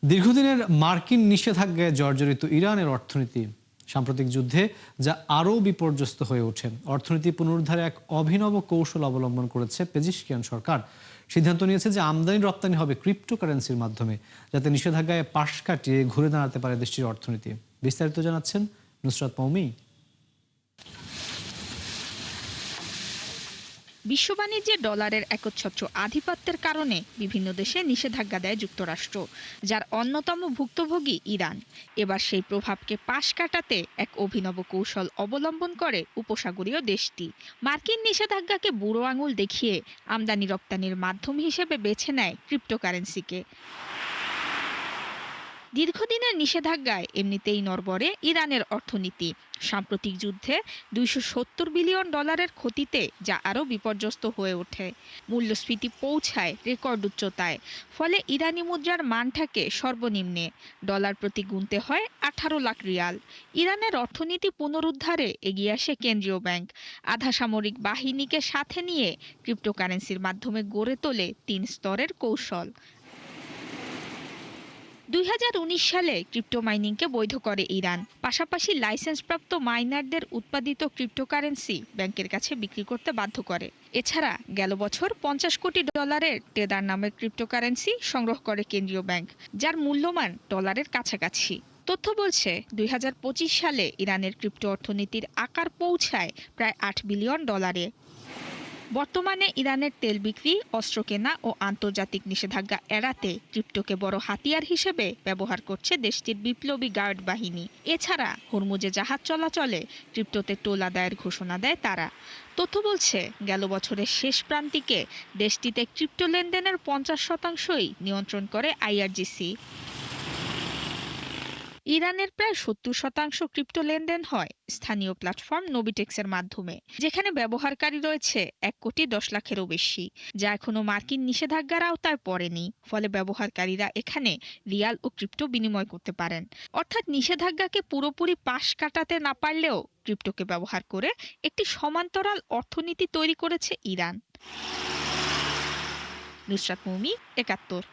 দীর্ঘদিনের মার্কিন নিষেধাজ্ঞায় জর্জরিত ইরানের অর্থনীতি সাম্প্রতিক যুদ্ধে যা আরও বিপর্যস্ত হয়ে ওঠে। অর্থনীতি পুনরুদ্ধারে এক অভিনব কৌশল অবলম্বন করেছে পেজিশকিয়ান সরকার। সিদ্ধান্ত নিয়েছে যে আমদানি রপ্তানি হবে ক্রিপ্টোকারেন্সির মাধ্যমে, যাতে নিষেধাজ্ঞায় পাশ কাটিয়ে ঘুরে দাঁড়াতে পারে দেশটির অর্থনীতি। বিস্তারিত জানাচ্ছেন নুসরাত মৌমি। বিশ্ব বাণিজ্যে ডলারের একচ্ছত্র আধিপত্যের কারণে বিভিন্ন দেশে নিষেধাজ্ঞা দেয় যুক্তরাষ্ট্র, যার অন্যতম ভুক্তভোগী ইরান। এবার সেই প্রভাবকে পাশ কাটাতে এক অভিনব কৌশল অবলম্বন করে উপসাগরীয় দেশটি। মার্কিন নিষেধাজ্ঞাকে বুড়ো আঙুল দেখিয়ে আমদানি রপ্তানির মাধ্যম হিসেবে বেছে নেয় ক্রিপ্টোকারেন্সিকে। দীর্ঘদিনের নিষেধাজ্ঞায় এমনিতেই নড়বড়ে ইরানের অর্থনীতি। সাম্প্রতিক যুদ্ধে $270 বিলিয়ন ক্ষতিতে যা আরও বিপর্যস্ত হয়ে ওঠে। মূল্যস্ফীতি পৌঁছায় রেকর্ড উচ্চতায়, ফলে ইরানি মুদ্রার মান থাকে সর্বনিম্নে। ডলার প্রতি গুনতে হয় 18 লাখ রিয়াল। ইরানের অর্থনীতি পুনরুদ্ধারে এগিয়ে আসে কেন্দ্রীয় ব্যাংক। আধা সামরিক বাহিনীকে সাথে নিয়ে ক্রিপ্টোকারেন্সির মাধ্যমে গড়ে তোলে 3 স্তরের কৌশল। 2019 সালে ক্রিপ্টো মাইনিংকে বৈধ করে ইরান। পাশাপাশি লাইসেন্সপ্রাপ্ত মাইনারদের উৎপাদিত ক্রিপ্টোকারেন্সি ব্যাংকের কাছে বিক্রি করতে বাধ্য করে। এছাড়া গেল বছর $50 কোটি টেদার নামের ক্রিপ্টোকারেন্সি সংগ্রহ করে কেন্দ্রীয় ব্যাংক, যার মূল্যমান ডলারের কাছাকাছি। তথ্য বলছে 2025 সালে ইরানের ক্রিপ্টো অর্থনীতির আকার পৌঁছায় প্রায় $8 বিলিয়ন। বর্তমানে ইরানের তেল বিক্রি, অস্ত্র কেনা ও আন্তর্জাতিক নিষেধাজ্ঞা এড়াতে ক্রিপ্টোকে বড় হাতিয়ার হিসেবে ব্যবহার করছে দেশটির বিপ্লবী গার্ড বাহিনী। এছাড়া হরমুজে জাহাজ চলাচলে ক্রিপ্টোতে টোল আদায়ের ঘোষণা দেয় তারা। তথ্য বলছে গেল বছরের শেষ প্রান্তিকে দেশটিতে ক্রিপ্টো লেনদেনের 50%ই নিয়ন্ত্রণ করে আইআরজিসি। ইরানের প্রায় 70% ক্রিপ্টো লেনদেন হয় স্থানীয় প্ল্যাটফর্ম নোবিটেক্সের মাধ্যমে, যেখানে ব্যবহারকারী রয়েছে 1,10,00,000-এরও বেশি, যা এখনো মার্কিন নিষেধাজ্ঞার আওতায় পড়েনি। ফলে ব্যবহারকারীরা এখানে রিয়াল ও ক্রিপ্টো বিনিময় করতে পারেন। অর্থাৎ নিষেধাজ্ঞাকে পুরোপুরি পাশ কাটাতে না পারলেও ক্রিপ্টোকে ব্যবহার করে একটি সমান্তরাল অর্থনীতি তৈরি করেছে ইরান। নুসরাত মৌমি, 71।